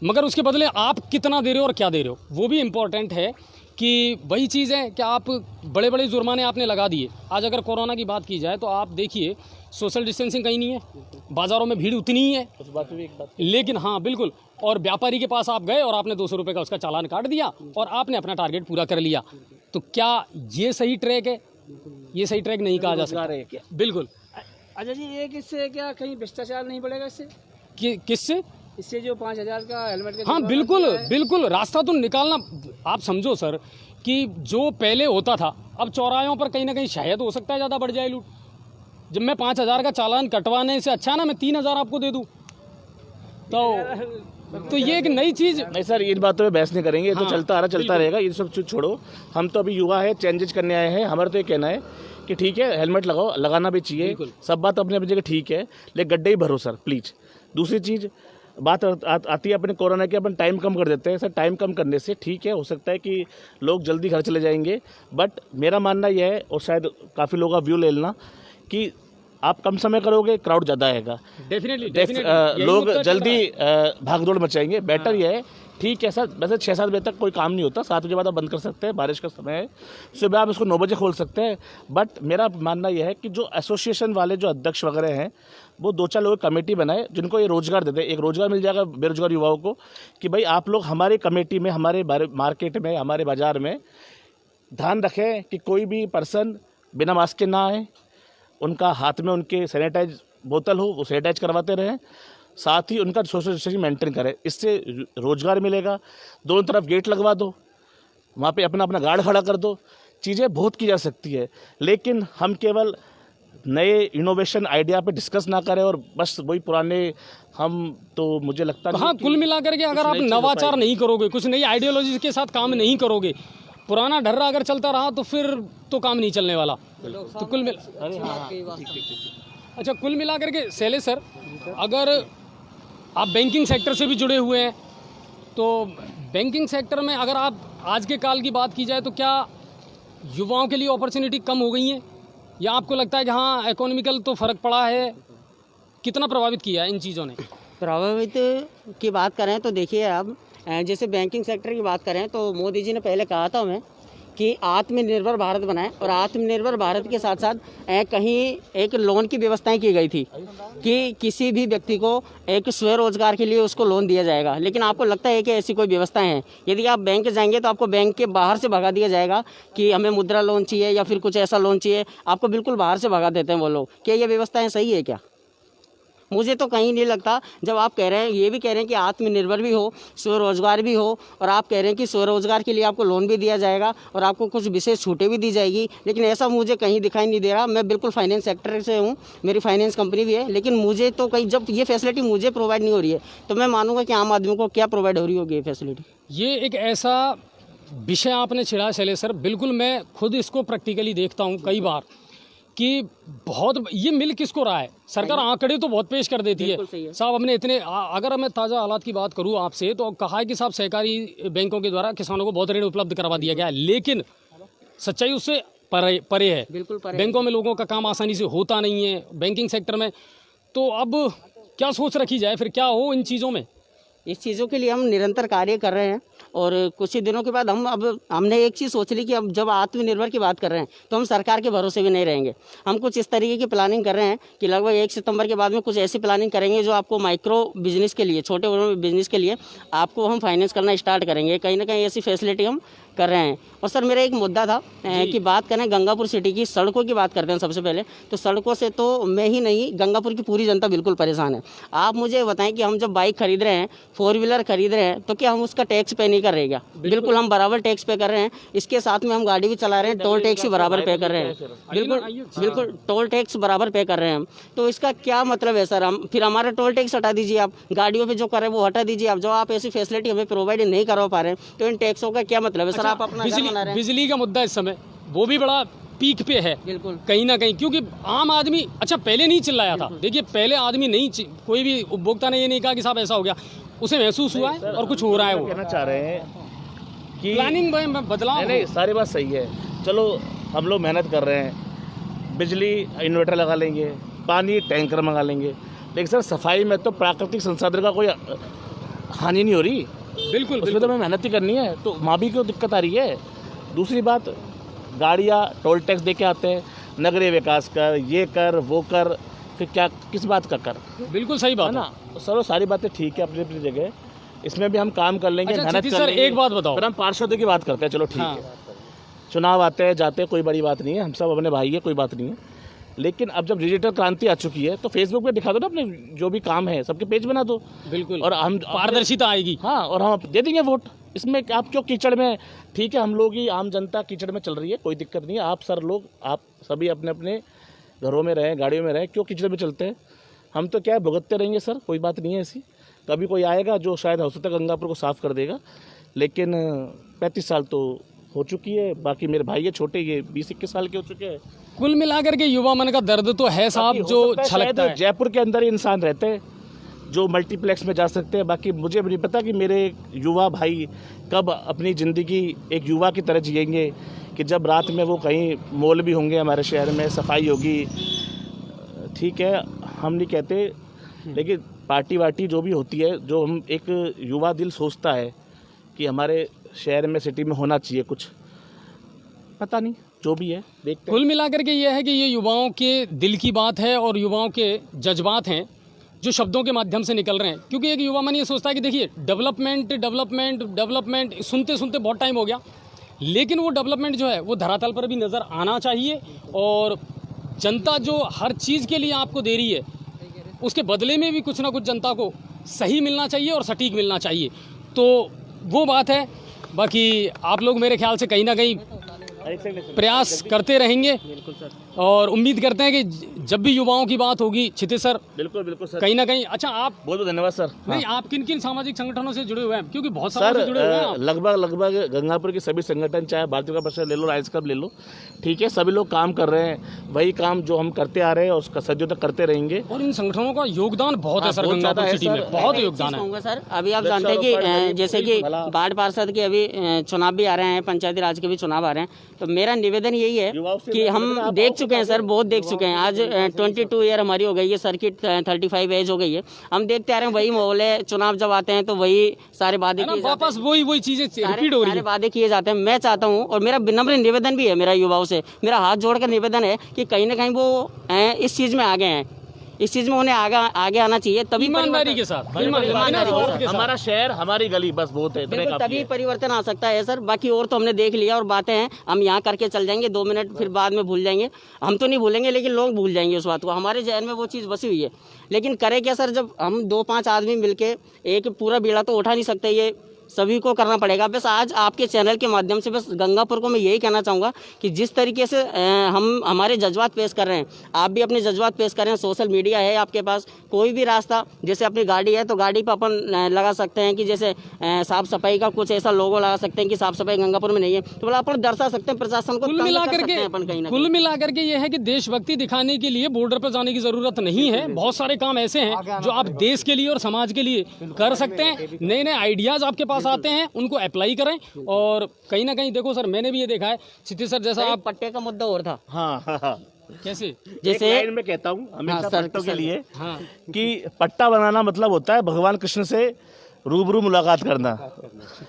A: मगर उसके बदले आप कितना दे रहे हो और क्या दे रहे हो, वो भी इम्पोर्टेंट है। कि वही चीज़ है कि आप बड़े बड़े जुर्माने आपने लगा दिए। आज अगर कोरोना की बात की जाए तो आप देखिए सोशल डिस्टेंसिंग कहीं नहीं है, बाज़ारों में भीड़ उतनी ही है,
D: उस बात में भी एक बात,
A: लेकिन हाँ बिल्कुल, और व्यापारी के पास आप गए और आपने 200 रुपये का उसका चालान काट दिया और आपने अपना टारगेट पूरा कर लिया। तो क्या ये सही ट्रैक है? ये सही ट्रैक नहीं कहा जा सकता। बिल्कुल।
B: अच्छा जी, एक इससे क्या कहीं भ्रष्टाचार नहीं बढ़ेगा इससे?
A: किससे?
B: इससे जो 5,000 का हेलमेट का
A: हाँ
B: जुर्माना
A: बिल्कुल
B: दिया है,
A: बिल्कुल, रास्ता तो निकालना। आप समझो सर कि जो पहले होता था, अब चौराहों पर कहीं ना कहीं शायद हो सकता है ज़्यादा बढ़ जाए लूट। जब मैं 5,000 का चालान कटवाने से अच्छा ना मैं 3,000 आपको दे दूँ। तो ये एक नई चीज़।
D: नहीं सर, इन बातों में बहस नहीं करेंगे, ये तो
A: हाँ,
D: चलता आ रहा, चलता रहेगा, ये सब चीज़ छोड़ो। हम तो अभी युवा है, चेंजेस करने आए हैं। हमारा तो ये कहना है कि ठीक है हेलमेट लगाओ, लगाना भी चाहिए, सब बात अपने अपनी जगह ठीक है, लेकिन गड्ढे ही भरो सर प्लीज़। दूसरी चीज़ बात आती है अपने कोरोना की, अपन टाइम कम कर देते हैं सर। टाइम कम करने से ठीक है, हो सकता है कि लोग जल्दी घर चले जाएंगे, बट मेरा मानना यह है, और शायद काफ़ी लोग का व्यू ले लेना, कि आप कम समय करोगे, क्राउड ज़्यादा आएगा,
A: डेफिनेटली
D: लोग जल्दी भागदौड़ मचाएंगे। बेटर ये है, ठीक है सर, वैसे 6-7 बजे तक कोई काम नहीं होता, 7 बजे बाद आप बंद कर सकते हैं, बारिश का समय है, सुबह आप इसको 9 बजे खोल सकते हैं। बट मेरा मानना यह है कि जो एसोसिएशन वाले जो अध्यक्ष वगैरह हैं, वो 2-4 लोग कमेटी बनाए जिनको ये रोजगार देते हैं। एक रोजगार मिल जाएगा बेरोजगार युवाओं को, कि भाई आप लोग हमारी कमेटी में, हमारे मार्केट में, हमारे बाज़ार में ध्यान रखें कि कोई भी पर्सन बिना मास्क के ना आए, उनका हाथ में उनके सैनिटाइज बोतल हो, वो सैनिटाइज करवाते रहें, साथ ही उनका सोशल डिस्टेंसिंग मेंटेन करें। इससे रोजगार मिलेगा। दोनों तरफ गेट लगवा दो, वहाँ पे अपना अपना गार्ड खड़ा कर दो, चीज़ें बहुत की जा सकती है। लेकिन हम केवल नए इनोवेशन आइडिया पे डिस्कस ना करें और बस वही पुराने, हम तो मुझे लगता नहीं
A: हाँ,
D: कि
A: कुल मिलाकर के अगर आप
D: नई चीज़ हो
A: नवाचार
D: पाएगी।
A: नहीं करोगे, कुछ नई आइडियोलॉजी के साथ काम नहीं करोगे, पुराना ढर्रा अगर चलता रहा तो फिर तो काम नहीं चलने वाला। तो कुल मिल अच्छा, कुल मिलाकर के शैलेश सर, अगर आप बैंकिंग सेक्टर से भी जुड़े हुए हैं, तो बैंकिंग सेक्टर में अगर आप आज के काल की बात की जाए तो क्या युवाओं के लिए अपॉर्चुनिटी कम हो गई है, या आपको लगता है कि हाँ इकोनॉमिकल तो फ़र्क पड़ा है? कितना प्रभावित किया है इन चीज़ों ने?
E: प्रभावित की बात करें तो देखिए, अब जैसे बैंकिंग सेक्टर की बात करें तो मोदी जी ने पहले कहा था हमें कि आत्मनिर्भर भारत बनाएं, और आत्मनिर्भर भारत के साथ साथ कहीं एक लोन की व्यवस्थाएं की गई थी कि किसी भी व्यक्ति को एक स्वरोजगार के लिए उसको लोन दिया जाएगा। लेकिन आपको लगता है कि ऐसी कोई व्यवस्थाएं हैं? यदि आप बैंक जाएंगे तो आपको बैंक के बाहर से भगा दिया जाएगा कि हमें मुद्रा लोन चाहिए या फिर कुछ ऐसा लोन चाहिए, आपको बिल्कुल बाहर से भगा देते हैं वो लोग। क्या ये व्यवस्थाएँ सही है क्या? मुझे तो कहीं नहीं लगता। जब आप कह रहे हैं, ये भी कह रहे हैं कि आत्मनिर्भर भी हो, स्वरोजगार भी हो, और आप कह रहे हैं कि स्वरोजगार के लिए आपको लोन भी दिया जाएगा और आपको कुछ विशेष छूटें भी दी जाएगी, लेकिन ऐसा मुझे कहीं दिखाई नहीं दे रहा। मैं बिल्कुल फाइनेंस सेक्टर से हूँ, मेरी फाइनेंस कंपनी भी है, लेकिन मुझे तो कहीं जब ये फैसिलिटी मुझे प्रोवाइड नहीं हो रही है तो मैं मानूंगा कि आम आदमी को क्या प्रोवाइड हो रही होगी ये फैसिलिटी।
A: ये एक ऐसा विषय आपने छेड़ा शैलेश सर, बिल्कुल मैं खुद इसको प्रैक्टिकली देखता हूँ कई बार कि बहुत ये मिल किसको रहा है। सरकार आंकड़े तो बहुत पेश कर देती है साहब, हमने इतने, अगर मैं ताज़ा हालात की बात करूँ आपसे तो कहा है कि साहब सहकारी बैंकों के द्वारा किसानों को बहुत ऋण उपलब्ध करवा दिया गया है, लेकिन सच्चाई उससे परे है।
E: बिल्कुल परे।
A: बैंकों में लोगों का काम आसानी से होता नहीं है, बैंकिंग सेक्टर में। तो अब क्या सोच रखी जाए, फिर क्या हो इन चीज़ों में?
E: इस चीज़ों के लिए हम निरंतर कार्य कर रहे हैं और कुछ ही दिनों के बाद हमने एक चीज़ सोच ली कि अब जब आत्मनिर्भर की बात कर रहे हैं तो हम सरकार के भरोसे भी नहीं रहेंगे। हम कुछ इस तरीके की प्लानिंग कर रहे हैं कि लगभग 1 सितंबर के बाद में कुछ ऐसी प्लानिंग करेंगे जो आपको माइक्रो बिजनेस के लिए, छोटे बिजनेस के लिए आपको हम फाइनेंस करना स्टार्ट करेंगे। कहीं ना कहीं ऐसी फैसिलिटी हम कर रहे हैं। और सर मेरा एक मुद्दा था कि बात करें गंगापुर सिटी की, सड़कों की बात करते हैं सबसे पहले। तो सड़कों से तो मैं ही नहीं, गंगापुर की पूरी जनता बिल्कुल परेशान है। आप मुझे बताएं कि हम जब बाइक खरीद रहे हैं, 4 व्हीलर खरीद रहे हैं, तो क्या हम उसका टैक्स पे नहीं कर रहे क्या? बिल्कुल हम बराबर टैक्स पे कर रहे हैं। इसके साथ में हम गाड़ी भी चला रहे हैं, टोल टैक्स भी बराबर पे कर रहे हैं। बिल्कुल टोल टैक्स बराबर पे कर रहे हैं हम। तो इसका क्या मतलब है सर? हम फिर हमारा टोल टैक्स हटा दीजिए, आप गाड़ियों पे जो कर रहे हैं वो हटा दीजिए। आप जो आप ऐसी फैसिलिटी हमें प्रोवाइड नहीं करवा पा रहे हैं तो इन टैक्सों का क्या मतलब है सर? आप अपना घर बना रहे हैं।
A: बिजली का मुद्दा इस समय वो भी बड़ा पीक पे है
E: बिल्कुल
A: कहीं ना कहीं, क्योंकि आम आदमी अच्छा पहले नहीं चिल्लाया था। देखिए पहले आदमी नहीं, कोई भी उपभोक्ता ने ये नहीं कहा कि साहब ऐसा हो गया, उसे महसूस हुआ है और कुछ हो रहा है। वो
D: कहना चाह रहे हैं कि
A: प्लानिंग में बदलाव
D: नहीं, सारी बात सही है। चलो हम लोग मेहनत कर रहे हैं, बिजली इन्वर्टर लगा लेंगे, पानी टैंकर मंगा लेंगे, लेकिन सर सफाई में तो प्राकृतिक संसाधन का कोई हानि नहीं हो रही।
A: बिल्कुल
D: उसमें तो हमें मेहनत ही करनी है, तो वहाँ भी क्यों दिक्कत आ रही है? दूसरी बात, गाड़ियाँ टोल टैक्स दे के आते हैं, नगरीय विकास कर, ये कर, वो कर, फिर क्या किस बात का कर?
A: बिल्कुल सही बात
D: है ना। तो सर सारी बातें ठीक है अपनी अपनी जगह, इसमें भी हम काम कर लेंगे,
A: अच्छा,
D: मेहनत
A: क्षितिज
D: कर
A: सर,
D: लेंगे।
A: एक बात बताओ।
D: फिर हम पार्षदों की बात करते हैं, चलो ठीक है, चुनाव आते हैं जाते हैं, कोई बड़ी बात नहीं है, हम सब अपने भाई है, कोई बात नहीं है। लेकिन अब जब डिजिटल क्रांति आ चुकी है तो फेसबुक पे दिखा दो ना अपने जो भी काम है, सबके पेज बना दो।
A: बिल्कुल,
D: और हम
A: पारदर्शिता आएगी।
D: हाँ, और हम दे देंगे वोट। इसमें आप क्यों कीचड़ में? ठीक है, हम लोग ही आम जनता कीचड़ में चल रही है, कोई दिक्कत नहीं है। आप सर लोग, आप सभी अपने अपने घरों में रहें, गाड़ियों में रहें, क्यों कीचड़ में चलते हैं? हम तो क्या है, भुगतते रहेंगे सर, कोई बात नहीं है ऐसी। कभी कोई आएगा जो शायद हो सकता है गंगापुर को साफ़ कर देगा, लेकिन 35 साल तो हो चुकी है। बाकी मेरे भाई है छोटे, ये 20-21 साल के हो चुके हैं।
A: कुल मिलाकर के युवा मन का दर्द तो है साहब, जो छलकता है।
D: जयपुर के अंदर ही इंसान रहते हैं जो मल्टीप्लेक्स में जा सकते हैं। बाकी मुझे नहीं पता कि मेरे युवा भाई कब अपनी ज़िंदगी एक युवा की तरह जिएंगे, कि जब रात में वो कहीं मॉल भी होंगे हमारे शहर में, सफाई होगी। ठीक है, हम नहीं कहते, लेकिन पार्टी वार्टी जो भी होती है, जो हम एक युवा दिल सोचता है कि हमारे शहर में, सिटी में होना चाहिए कुछ, पता नहीं, जो भी है देखते हैं।
A: कुल मिलाकर के ये है कि ये युवाओं के दिल की बात है और युवाओं के जज्बात हैं जो शब्दों के माध्यम से निकल रहे हैं। क्योंकि एक युवा मन ये सोचता है कि देखिए डेवलपमेंट डेवलपमेंट डेवलपमेंट सुनते सुनते बहुत टाइम हो गया, लेकिन वो डेवलपमेंट जो है वो धरातल पर भी नज़र आना चाहिए। और जनता जो हर चीज़ के लिए आपको दे रही है, उसके बदले में भी कुछ ना कुछ जनता को सही मिलना चाहिए और सटीक मिलना चाहिए। तो वो बात है। बाकी आप लोग मेरे ख्याल से कहीं ना कहीं प्रयास करते रहेंगे और उम्मीद करते हैं कि जब भी युवाओं की बात होगी, क्षितिज सर,
D: बिल्कुल बिल्कुल सर,
A: कहीं ना कहीं। अच्छा, आप
D: बहुत बहुत धन्यवाद सर।
A: नहीं, आप किन किन सामाजिक संगठनों से जुड़े हुए हैं? क्योंकि बहुत सारे से जुड़े हुए हैं आप।
D: लगभग गंगापुर के सभी संगठन, चाहे भारतीय का परिषद ले लो, राइट्स क्लब ले लो, ठीक है, सभी लोग काम कर रहे हैं। वही काम जो हम करते आ रहे हैं उसका सदियों तक करते रहेंगे।
A: और इन संगठनों का योगदान बहुत है सर,
D: बहुत
A: गंगापुर
D: ज़्यादा है
A: सिटी में
D: सर।
A: बहुत योगदान है।
E: कहूँगा सर, अभी आप जानते हैं कि जैसे कि वार्ड पार्षद के अभी चुनाव भी आ रहे हैं, पंचायती राज के भी चुनाव आ रहे हैं, तो मेरा निवेदन यही है कि हम देख चुके हैं सर, बहुत देख चुके हैं। आज 22 ईयर हमारी हो गई है, सर्किट 35 एज हो गई है। हम देखते आ रहे हैं वही माहौल है, चुनाव जब आते हैं तो वही सारे वादे किए जाते हैं,
A: वापस वही चीजें रिपीट हो रही
E: सारे
A: है।
E: वादे किए जाते हैं। मैं चाहता हूं, और मेरा विनम्र निवेदन भी है मेरा युवाओं से, मेरा हाथ जोड़कर निवेदन है कि कहीं ना कहीं वो इस चीज़ में आगे हैं, इस चीज़ में उन्हें आगे आना चाहिए, तभी
A: ईमानदारी के साथ,
E: ईमानदारी के साथ।
D: हमारा शहर, हमारी गली, बस बहुत है, इतने
E: बिल्कुल,
D: काफी
E: तभी
D: है।
E: परिवर्तन आ सकता है सर। बाकी और तो हमने देख लिया, और बातें हैं हम यहाँ करके चल जाएंगे 2 मिनट, फिर बाद में भूल जाएंगे। हम तो नहीं भूलेंगे, लेकिन लोग भूल जाएंगे उस बात को। हमारे जहन में वो चीज़ बसी हुई है, लेकिन करें क्या सर? जब हम 2-5 आदमी मिलके एक पूरा बीड़ा तो उठा नहीं सकते, ये सभी को करना पड़ेगा। बस आज आपके चैनल के माध्यम से बस गंगापुर को मैं यही कहना चाहूँगा कि जिस तरीके से हम हमारे जज्बात पेश कर रहे हैं, आप भी अपने जज्बात पेश कर रहे हैं। सोशल मीडिया है आपके पास, कोई भी रास्ता, जैसे अपनी गाड़ी है तो गाड़ी पर अपन लगा सकते हैं कि जैसे साफ सफाई का कुछ ऐसा लोगो लगा सकते हैं कि साफ सफाई गंगापुर में नहीं है, तो बोला अपन दर्शा सकते हैं प्रशासन को।
A: कुल मिलाकर के ये है कि देशभक्ति दिखाने के लिए बॉर्डर पर जाने की जरूरत नहीं है। बहुत सारे काम ऐसे हैं जो आप देश के लिए और समाज के लिए कर सकते हैं। नए नए आइडियाज आपके पास आते हैं, उनको अप्लाई करें। और कहीं ना कहीं देखो सर, मैंने भी ये देखा है क्षितिज सर, जैसा आप
E: पट्टे का मुद्दा और था।
D: हाँ,
A: कैसे,
D: जैसे लाइन में कहता हूँ हमेशा
E: सर,
D: पट्टों के लिए
A: हाँ,
D: कि पट्टा बनाना मतलब होता है भगवान कृष्ण से रूबरू मुलाकात करना।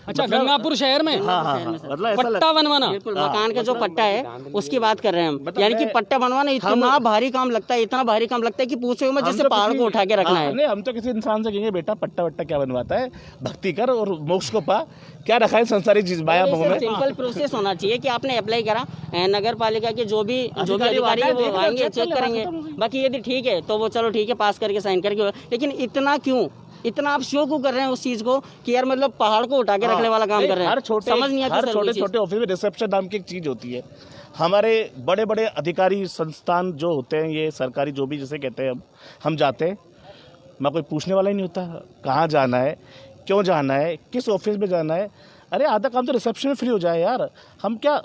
A: अच्छा, गंगापुर शहर में
D: हाँ हाँ हाँ, मतलब ऐसा
A: पट्टा बनवाना।
E: बिल्कुल, मकान का जो पट्टा है उसकी बात कर रहे हैं हम। यानी कि पट्टा बनवाना इतना भारी काम लगता है, इतना भारी काम लगता है कि पूछो मत, जैसे पहाड़ को उठा के रखना है।
D: नहीं, हम तो किसी इंसान से कहेंगे बेटा पट्टा वट्टा क्या बनवाता है, भक्ति कर और मोक्ष को पा, क्या रखा है संसारी चीज माया मोह में।
E: सिंपल प्रोसेस होना चाहिए कि आपने अप्लाई करा, नगर पालिका के जो भी अधिकारी है वो आएंगे, चेक करेंगे, बाकी यदि ठीक है तो वो चलो ठीक है, पास करके साइन करके। लेकिन इतना क्यों, इतना आप शो क्यों कर रहे हैं उस चीज को कि यार मतलब पहाड़ को उठा के रखने वाला काम कर रहे हैं।
D: हर छोटे
E: समझ नहीं आती
D: हर
E: सर
D: छोटे
E: वो चीज़।
D: छोटे ऑफिस में रिसेप्शन नाम की एक चीज होती है। हमारे बड़े बड़े अधिकारी संस्थान जो होते हैं, ये सरकारी जो भी जिसे कहते हैं, हम जाते हैं, मैं कोई पूछने वाला ही नहीं होता कहाँ जाना है, क्यों जाना है, किस ऑफिस में जाना है। अरे आधा काम तो रिसेप्शन में फ्री हो जाए यार, हम क्या।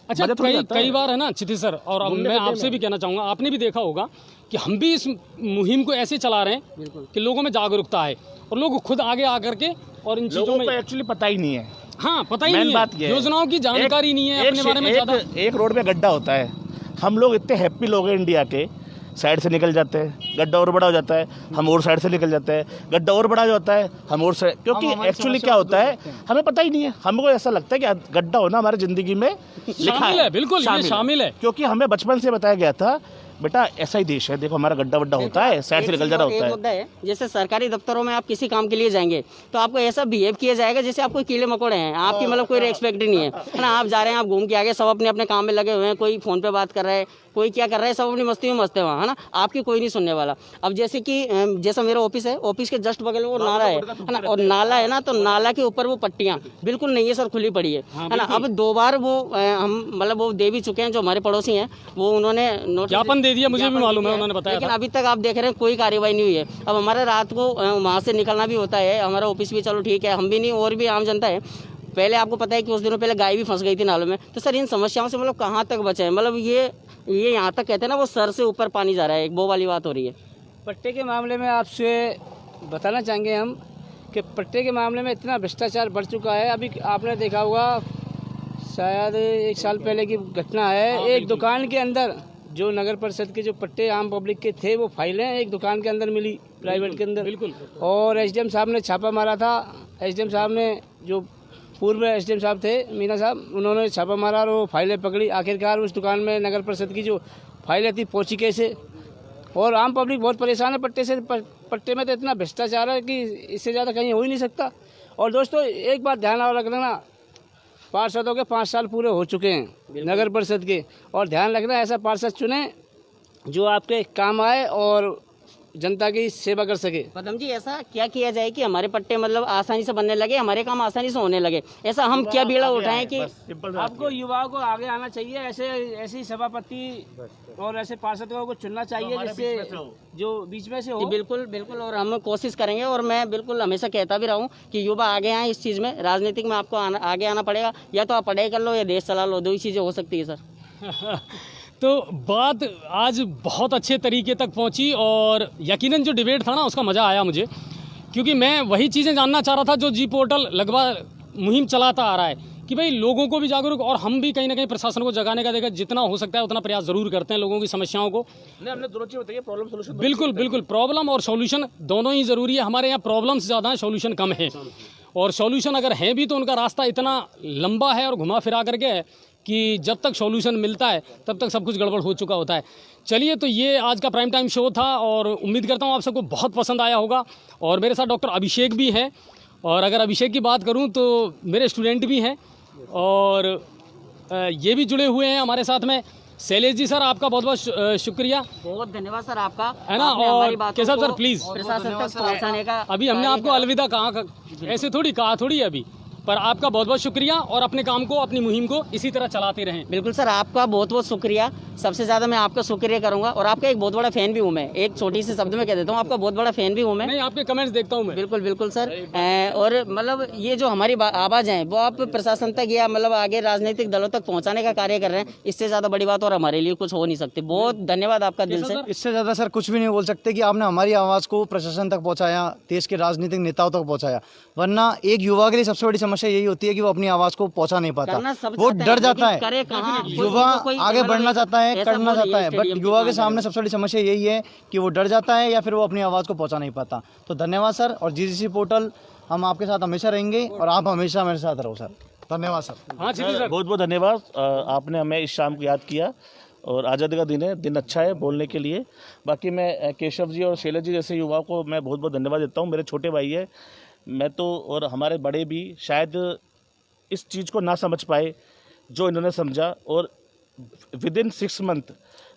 A: अच्छा,
D: मजा थोड़ी आता है।
A: कई बार है ना चिति सर, और अब मैं आपसे भी कहना चाहूँगा, आपने भी देखा होगा कि हम भी इस मुहिम को ऐसे चला रहे हैं कि लोगों में जागरूकता है और लोग खुद आगे आकर के और इन चीज़ों में
D: एक्चुअली पता ही नहीं है।
A: हाँ, पता ही
D: मेन
A: नहीं
D: बात
A: है,
D: ये है।
A: योजनाओं की जानकारी नहीं है अपने बारे में ज़्यादा।
D: एक रोड पे गड्ढा होता है, हम लोग इतने हैप्पी लोग हैं इंडिया के, साइड से निकल जाते हैं, गड्ढा और बड़ा हो जाता है, हम और साइड से निकल जाते हैं, गड्ढा और बड़ा हो जाता है, हम और साइड, क्योंकि एक्चुअली क्या होता है हमें पता ही नहीं है। हमको ऐसा लगता है कि गड्ढा होना हमारी जिंदगी में लिखा
A: शामिल है, बिल्कुल ये शामिल है।
D: क्योंकि हमें बचपन से बताया गया था बेटा ऐसा ही देश है, देखो हमारा गड्ढा वड्ढा होता है, साइड से निकल जाना होता है।
E: मुद्दा है, जैसे सरकारी दफ्तरों में आप किसी काम के लिए जाएंगे तो आपको ऐसा बिहेव किया जाएगा जैसे आप कोई कीड़े मकोड़े हैं, आपकी मतलब कोई रेस्पेक्ट ही नहीं है ना। आप जा रहे हैं, आप घूम के आगे, सब अपने अपने काम में लगे हुए हैं, कोई फोन पे बात कर रहा है, कोई क्या कर रहा है, सब अपनी मस्ती में मस्त है वहाँ, है ना, आपकी कोई नहीं सुनने वाला। अब जैसे कि जैसा मेरा ऑफिस है, ऑफिस के जस्ट बगल में वो नाला है ना, और नाला है ना, तो नाला के ऊपर वो पट्टियाँ बिल्कुल नहीं है सर, खुली पड़ी है ना। अब 2 बार वो हम मतलब वो दे भी चुके हैं, जो हमारे पड़ोसी हैं वो उन्होंने
A: ज्ञापन दे दिया, मुझे भी मालूम है, उन्होंने बताया
E: लेकिन
A: था।
E: अभी तक आप देख रहे हैं कोई कार्रवाई नहीं हुई है। अब हमारे रात को वहाँ से निकलना भी होता है, हमारा ऑफिस भी चलो ठीक है, हम भी नहीं और भी आम जनता है। पहले आपको पता है कि कुछ दिनों पहले गाय भी फंस गई थी नालों में, तो सर इन समस्याओं से मतलब कहाँ तक बचे हैं, मतलब ये यहाँ तक कहते हैं ना वो सर से ऊपर पानी जा रहा है, एक वो वाली बात हो रही है।
B: पट्टे के मामले में आपसे बताना चाहेंगे हम कि पट्टे के मामले में इतना भ्रष्टाचार बढ़ चुका है। अभी आपने देखा होगा, शायद 1 साल पहले की घटना है, एक दुकान के अंदर जो नगर परिषद के जो पट्टे आम पब्लिक के थे वो फाइलें एक दुकान के अंदर मिली, प्राइवेट के अंदर।
A: बिल्कुल।
B: और एसडीएम साहब ने छापा मारा था। एसडीएम साहब ने, जो पूर्व एसडीएम साहब थे मीना साहब, उन्होंने छापा मारा और वो फाइलें पकड़ी। आखिरकार उस दुकान में नगर परिषद की जो फाइलें थी पहुंची कैसे, और आम पब्लिक बहुत परेशान है पट्टे से। पट्टे में तो इतना भ्रष्टाचार है कि इससे ज़्यादा कहीं हो ही नहीं सकता। और दोस्तों एक बात ध्यान और रख लेना, पार्षदों के 5 साल पूरे हो चुके हैं नगर परिषद के, और ध्यान रखना ऐसा पार्षद चुने जो आपके काम आए और जनता की सेवा कर सके।
E: पदम जी, ऐसा क्या किया जाए कि हमारे पट्टे मतलब आसानी से बनने लगे, हमारे काम आसानी से होने लगे, ऐसा हम क्या बीड़ा उठाएं कि
B: आपको युवाओं को आगे आना चाहिए, ऐसे सभापति और ऐसे पार्षदों को चुनना चाहिए जिससे जो बीच में से हो।
E: बिल्कुल बिल्कुल, और हम कोशिश करेंगे, और मैं बिल्कुल हमेशा कहता भी रहा हूँ कि युवा आगे आए इस चीज़ में। राजनीतिक में आपको आगे आना पड़ेगा, या तो आप पढ़ाई कर लो या देश चला लो, 2 ही चीज़ें हो सकती है सर।
A: तो बात आज बहुत अच्छे तरीके तक पहुंची, और यकीनन जो डिबेट था ना उसका मज़ा आया मुझे, क्योंकि मैं वही चीज़ें जानना चाह रहा था जो जी पोर्टल लगभग मुहिम चलाता आ रहा है कि भाई लोगों को भी जागरूक, और हम भी कहीं ना कहीं प्रशासन को जगाने का देखा जितना हो सकता है उतना प्रयास जरूर करते हैं लोगों की समस्याओं को।
D: हमने दोनों चीज़ बताइए, प्रॉब्लम सोल्यूशन।
A: बिल्कुल बिल्कुल, प्रॉब्लम और सॉल्यूशन दोनों ही ज़रूरी है। हमारे यहाँ प्रॉब्लम्स ज़्यादा हैं, सॉल्यूशन कम है, और सॉल्यूशन अगर है भी तो उनका रास्ता इतना लंबा है और घुमा फिरा करके है कि जब तक सॉल्यूशन मिलता है तब तक सब कुछ गड़बड़ हो चुका होता है। चलिए, तो ये आज का प्राइम टाइम शो था, और उम्मीद करता हूँ आप सबको बहुत पसंद आया होगा। और मेरे साथ डॉक्टर अभिषेक भी हैं, और अगर अभिषेक की बात करूँ तो मेरे स्टूडेंट भी हैं, और ये भी जुड़े हुए हैं हमारे साथ में। शैलेश जी सर, आपका बहुत बहुत शुक्रिया,
E: बहुत धन्यवाद सर आपका,
A: है ना।
E: आपने हमारी
A: और
E: बातों
A: केशव सर
E: को
A: प्लीज़,
E: प्रशासन तक पहुंचाने का।
A: अभी हमने आपको अलविदा कहा, ऐसे थोड़ी कहा थोड़ी अभी, पर आपका बहुत बहुत शुक्रिया, और अपने काम को, अपनी मुहिम को इसी तरह चलाते रहें।
E: बिल्कुल सर, आपका बहुत बहुत शुक्रिया। सबसे ज़्यादा मैं आपका शुक्रिया करूंगा, और आपका एक बहुत बड़ा फ़ैन भी हूँ मैं। एक छोटी सी शब्द में कह देता हूँ, आपका बहुत बड़ा फ़ैन भी हूँ मैं।
A: नहीं, आपके कमेंट्स देखता हूँ मैं।
E: बिल्कुल बिल्कुल सर। और मतलब ये जो हमारी आवाज़ है वो आप प्रशासन तक या मतलब आगे राजनीतिक दलों तक पहुँचाने का कार्य कर रहे हैं। इससे ज़्यादा बड़ी बात और हमारे लिए कुछ हो नहीं सकती। बहुत धन्यवाद आपका दिल से।
F: इससे ज़्यादा सर कुछ भी नहीं बोल सकते कि आपने हमारी आवाज़ को प्रशासन तक पहुंचाया, देश के राजनीतिक नेताओं तक पहुंचाया। वरना एक युवा के लिए सबसे बड़ी समस्या समस्या यही होती है कि वो अपनी आवाज़ को पहुंचा नहीं पाता,
E: करना सब
F: वो
E: चाहते
F: डर
E: हैं,
F: जाता
E: लेकिन करे
F: है।
E: कहाँ?
F: युवा
E: कोई
F: आगे
E: मतलब
F: बढ़ना चाहता है,
E: ऐसा
F: करना
E: बोल रही
F: चाहता
E: है
F: है, बट
E: स्टेडियम की
F: युवा के
E: बात
F: सामने सबसे बड़ी समस्या यही है कि वो डर जाता है या फिर वो अपनी आवाज़ को पहुंचा नहीं पाता। तो धन्यवाद सर, और जीजीसी पोर्टल हम आपके साथ हमेशा रहेंगे और आप हमेशा मेरे साथ रहो सर। धन्यवाद सर।
A: हाँ जी सर।
D: बहुत बहुत धन्यवाद, आपने हमें इस शाम को याद किया और आज़ादी का दिन है, दिन अच्छा है बोलने के लिए। बाकी मैं केशव जी और शैलेश जी जैसे युवाओं को मैं बहुत बहुत धन्यवाद देता हूँ। मेरे छोटे भाई है, मैं तो और हमारे बड़े भी शायद इस चीज़ को ना समझ पाए जो इन्होंने समझा, और विद इन 6 मंथ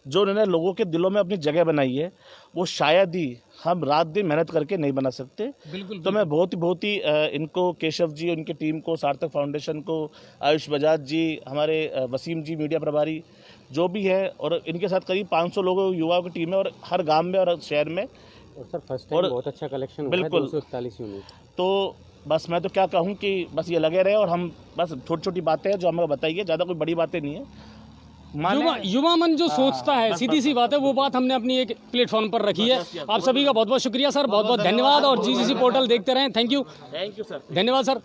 D: जो उन्होंने लोगों के दिलों में अपनी जगह बनाई है, वो शायद ही हम रात दिन मेहनत करके नहीं बना सकते।
A: बिल्कुल।
D: तो मैं बहुत ही इनको, केशव जी, उनकी टीम को, सार्थक फाउंडेशन को, आयुष बजाज जी, हमारे वसीम जी मीडिया प्रभारी जो भी है, और इनके साथ करीब 500 लोगों युवाओं की टीम है, और हर गांव में और शहर में।
G: और सर फर्स्ट टाइम बहुत अच्छा कलेक्शन
D: बिल्कुल
G: 241 यूनिट।
D: तो बस मैं तो क्या कहूँ कि बस ये लगे रहे, और हम बस छोटी छोटी बातें हैं जो हमें बताइए, ज़्यादा कोई बड़ी बातें नहीं है।
A: युवा मन जो सोचता है, सीधी सी बात है, वो बात हमने अपनी एक प्लेटफॉर्म पर रखी है। आप सभी का बहुत बहुत शुक्रिया सर, बहुत बहुत धन्यवाद, और जीजीसी पोर्टल देखते रहें। थैंक यू
D: सर,
A: धन्यवाद सर।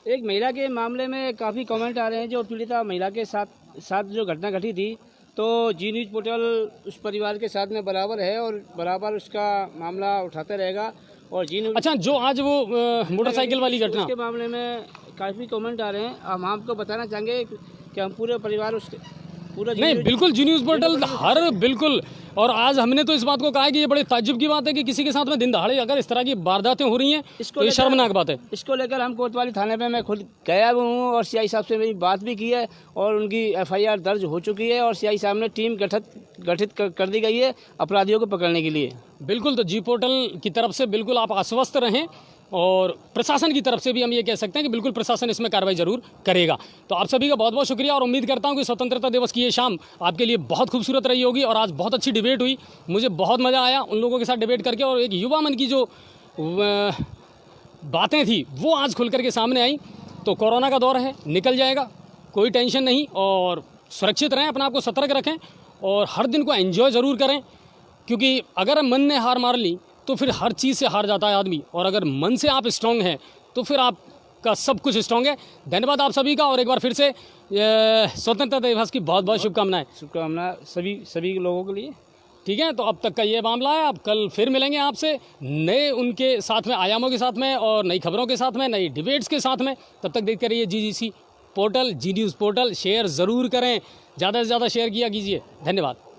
B: एक महिला के मामले में काफ़ी कमेंट आ रहे हैं, जो पीड़िता महिला के साथ जो घटना घटी थी, तो जी न्यूज़ पोर्टल उस परिवार के साथ में बराबर है और बराबर उसका मामला उठाते रहेगा। और जी न्यूज़,
A: अच्छा, जो आज वो मोटरसाइकिल वाली घटना
B: के मामले में काफ़ी कमेंट आ रहे हैं, हम आपको बताना चाहेंगे कि हम पूरे परिवार उसके पूरा
A: नहीं, बिल्कुल जी न्यूज़ पोर्टल हर बिल्कुल। और आज हमने तो इस बात को कहा है कि ये बड़े ताज्जुब की बात है कि किसी के साथ में दिन दहाड़े अगर इस तरह की वारदातें हो रही हैं तो ये शर्मनाक बात है।
B: इसको लेकर हम कोतवाली थाने पे मैं खुद गया हूँ और सीआई साहब से मेरी बात भी की है, और उनकी एफआईआर दर्ज हो चुकी है, और सीआई साहब ने टीम गठित कर दी गई है अपराधियों को पकड़ने के लिए।
A: बिल्कुल, तो जी पोर्टल की तरफ से बिल्कुल आप आश्वस्त रहें, और प्रशासन की तरफ से भी हम ये कह सकते हैं कि बिल्कुल प्रशासन इसमें कार्रवाई जरूर करेगा। तो आप सभी का बहुत बहुत शुक्रिया, और उम्मीद करता हूं कि स्वतंत्रता दिवस की ये शाम आपके लिए बहुत खूबसूरत रही होगी। और आज बहुत अच्छी डिबेट हुई, मुझे बहुत मज़ा आया उन लोगों के साथ डिबेट करके, और एक युवा मन की जो बातें थी वो आज खुल करके सामने आई। तो कोरोना का दौर है, निकल जाएगा, कोई टेंशन नहीं, और सुरक्षित रहें, अपने आप को सतर्क रखें, और हर दिन को एंजॉय ज़रूर करें, क्योंकि अगर मन ने हार मार ली तो फिर हर चीज़ से हार जाता है आदमी, और अगर मन से आप स्ट्रांग हैं तो फिर आपका सब कुछ स्ट्रांग है। धन्यवाद आप सभी का, और एक बार फिर से स्वतंत्रता दिवस की बहुत बहुत शुभकामनाएं
B: सभी लोगों के लिए।
A: ठीक है, तो अब तक का ये मामला है। अब कल फिर मिलेंगे आपसे नए उनके साथ में, आयामों के साथ में, और नई खबरों के साथ में, नई डिबेट्स के साथ में। तब तक देखते रहिए जीजीसी पोर्टल, जी न्यूज़ पोर्टल। शेयर ज़रूर करें, ज़्यादा से ज़्यादा शेयर किया कीजिए। धन्यवाद।